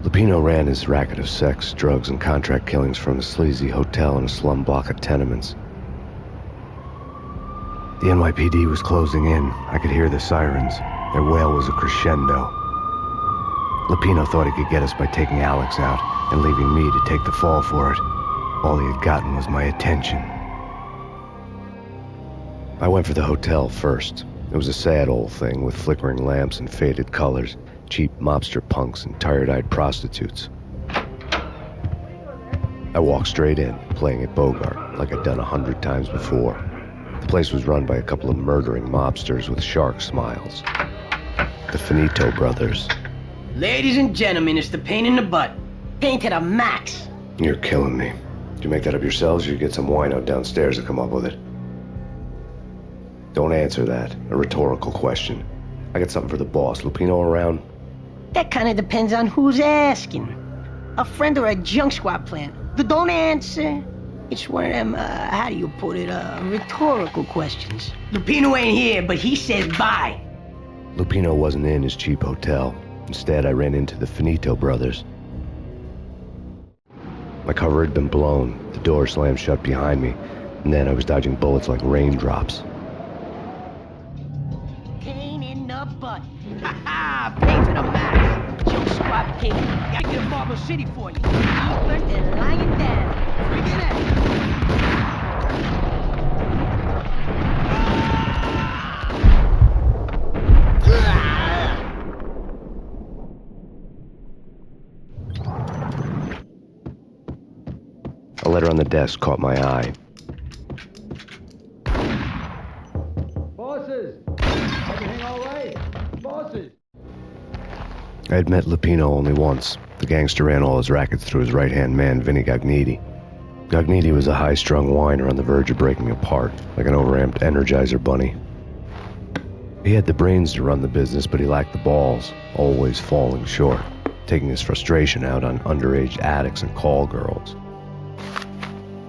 Lupino ran his racket of sex, drugs, and contract killings from a sleazy hotel in a slum block of tenements. The NYPD was closing in. I could hear the sirens. Their wail was a crescendo. Lupino thought he could get us by taking Alex out and leaving me to take the fall for it. All he had gotten was my attention. I went for the hotel first. It was a sad old thing with flickering lamps and faded colors, cheap mobster punks and tired-eyed prostitutes. I walked straight in, playing It Bogart, like I'd done 100 times before. The place was run by a couple of murdering mobsters with shark smiles. The Finito Brothers. Ladies and gentlemen, it's the pain in the butt. Pain to the max. You're killing me. Did you make that up yourselves, or you get some wino downstairs to come up with it? Don't answer that. A rhetorical question. I got something for the boss. Lupino around? That kind of depends on who's asking. A friend or a junk squad plan. Don't answer. It's one of them, how do you put it, rhetorical questions. Lupino ain't here, but he says bye. Lupino wasn't in his cheap hotel. Instead, I ran into the Finito Brothers. My cover had been blown. The door slammed shut behind me, and then I was dodging bullets like raindrops. Pain in the butt. Ha ha! Pain to the max. Junk squad pain. Gotta get a Marble City for you. You first and lying down. Freaking out. A letter on the desk caught my eye. Bosses! Everything all right? Bosses! I had met Lupino only once. The gangster ran all his rackets through his right-hand man, Vinny Gognitti. Gognitti was a high-strung whiner on the verge of breaking apart, like an overamped Energizer bunny. He had the brains to run the business, but he lacked the balls, always falling short, taking his frustration out on underage addicts and call girls.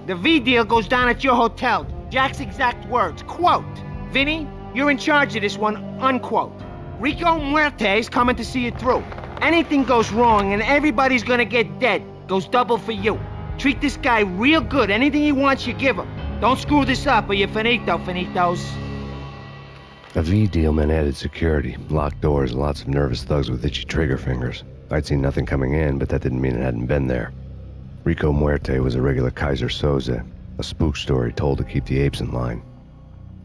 The V deal goes down at your hotel. Jack's exact words, quote, "Vinny, you're in charge of this one," unquote. Rico Muerte is coming to see it through. Anything goes wrong and everybody's gonna get dead, goes double for you. Treat this guy real good. Anything he wants, you give him. Don't screw this up or you're finito, finitos. A V deal meant added security, locked doors, and lots of nervous thugs with itchy trigger fingers. I'd seen nothing coming in, but that didn't mean it hadn't been there. Rico Muerte was a regular Kaiser Soze, a spook story told to keep the apes in line.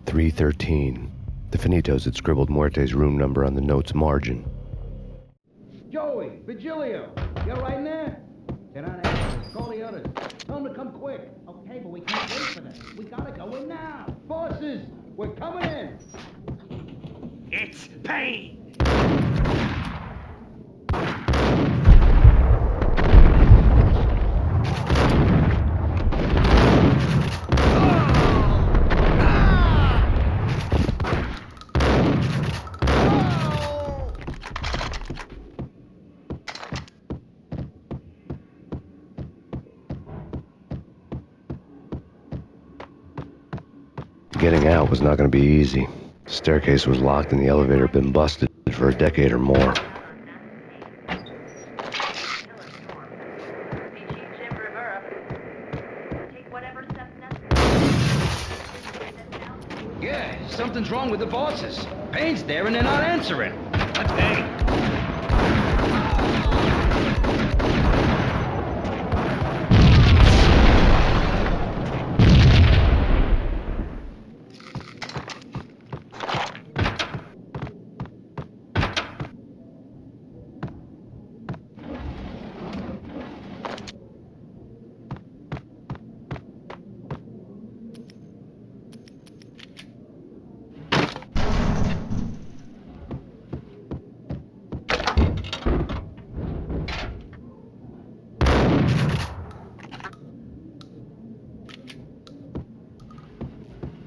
313. The Finitos had scribbled Muerte's room number on the note's margin. Joey, Vigilio, you right in there? Get on it. Call the others. Tell them to come quick. Okay, but we can't wait for them. We gotta go in now. Bosses, we're coming in. It's pain. Getting out was not going to be easy. The staircase was locked and the elevator had been busted for a decade or more. Yeah, something's wrong with the bosses. Payne's there and they're not answering. That's Payne.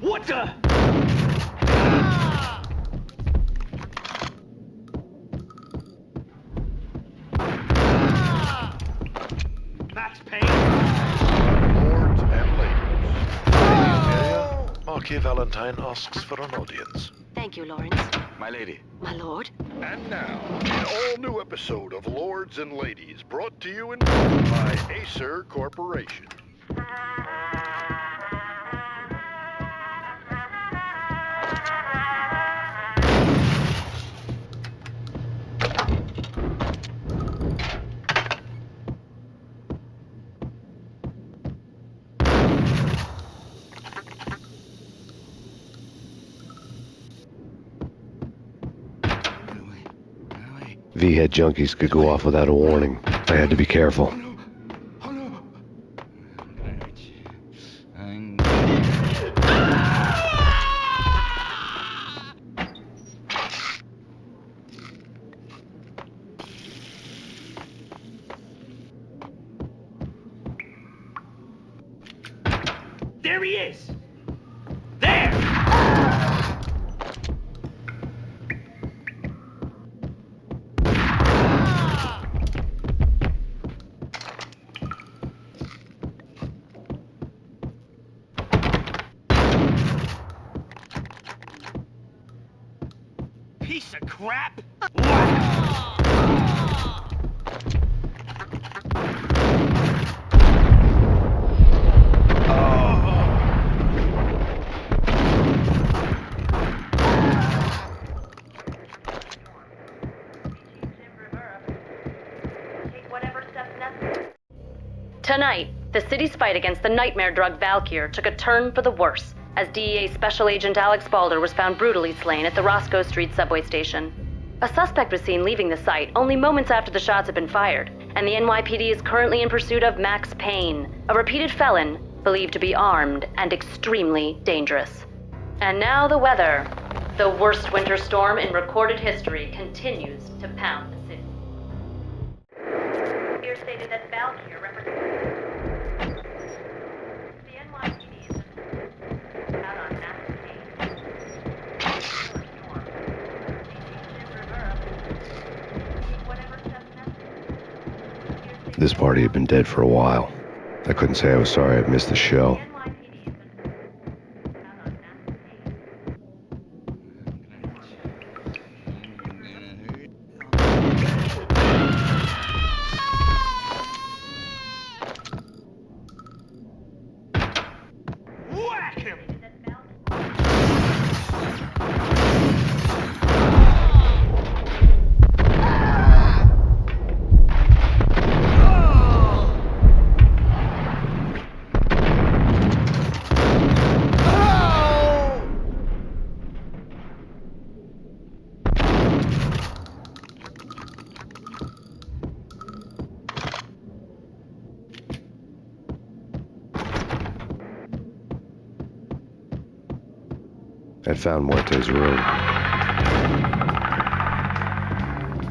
What the? Max Payne. Lords and ladies. Marquis Valentine asks for an audience. Thank you, Lawrence. My lady. My lord. And now, an all-new episode of Lords and Ladies, brought to you in part by Acer Corporation. V-head junkies could go off without a warning. I had to be careful. There he is! There! Piece of crap! Tonight, the city's fight against the nightmare drug Valkyr took a turn for the worse, as DEA Special Agent Alex Balder was found brutally slain at the Roscoe Street subway station. A suspect was seen leaving the site only moments after the shots had been fired, and the NYPD is currently in pursuit of Max Payne, a repeated felon believed to be armed and extremely dangerous. And now the weather. The worst winter storm in recorded history continues to pound the city. Here stated that Valkyr represents the NYPD is out on Max Payne. Storm. Whatever steps necessary. This party had been dead for a while. I couldn't say I was sorry I'd missed the show. Whack him! I'd found Muerte's room.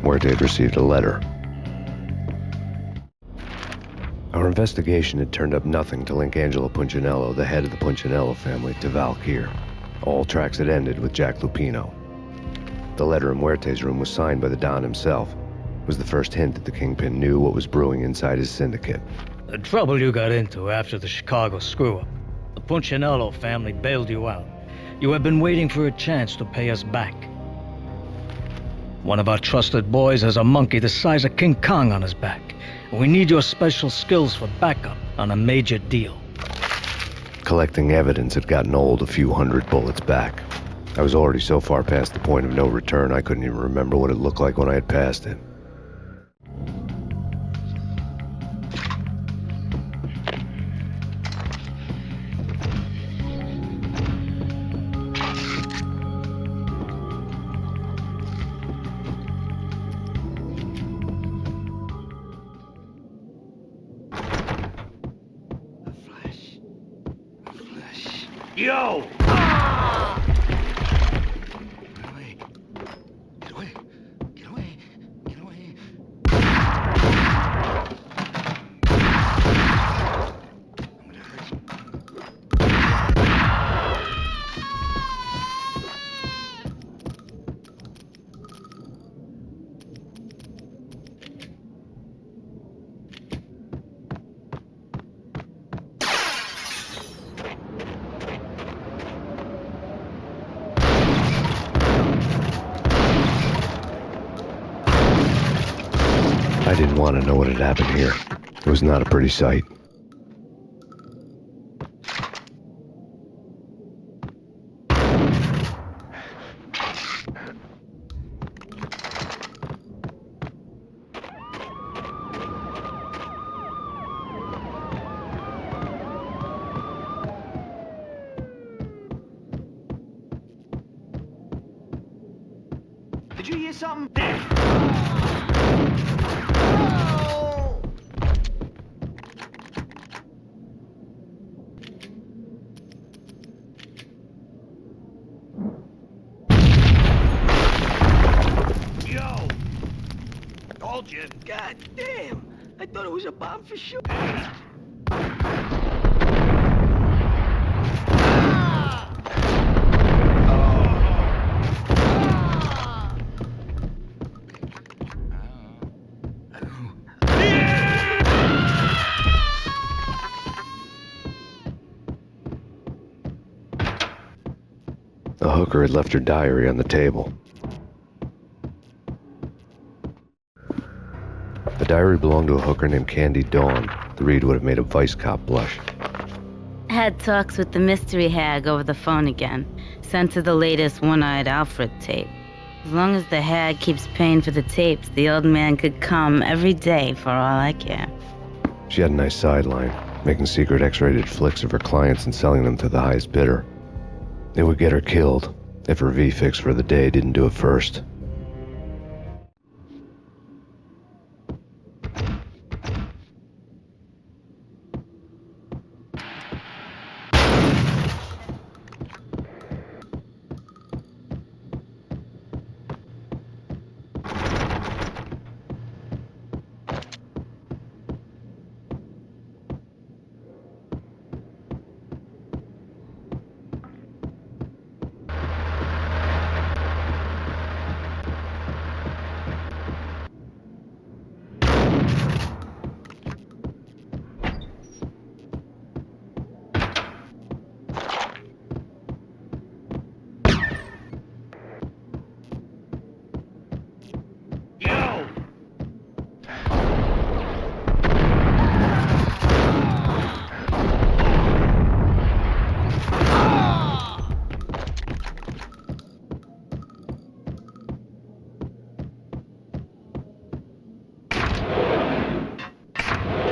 Muerte had received a letter. Our investigation had turned up nothing to link Angelo Punchinello, the head of the Punchinello family, to Valkyr. All tracks had ended with Jack Lupino. The letter in Muerte's room was signed by the Don himself. It was the first hint that the Kingpin knew what was brewing inside his syndicate. The trouble you got into after the Chicago screw-up. The Punchinello family bailed you out. You have been waiting for a chance to pay us back. One of our trusted boys has a monkey the size of King Kong on his back. We need your special skills for backup on a major deal. Collecting evidence had gotten old a few hundred bullets back. I was already so far past the point of no return I couldn't even remember what it looked like when I had passed it. Yo! I didn't want to know what had happened here. It was not a pretty sight. Did you hear something? Yo! Told you. God damn! I thought it was a bomb for sure. The hooker had left her diary on the table. The diary belonged to a hooker named Candy Dawn. The read would have made a vice cop blush. Had talks with the mystery hag over the phone again. Sent her the latest One-Eyed Alfred tape. As long as the hag keeps paying for the tapes, the old man could come every day for all I care. She had a nice sideline, making secret X-rated flicks of her clients and selling them to the highest bidder. It would get her killed if her V-fix for the day didn't do it first.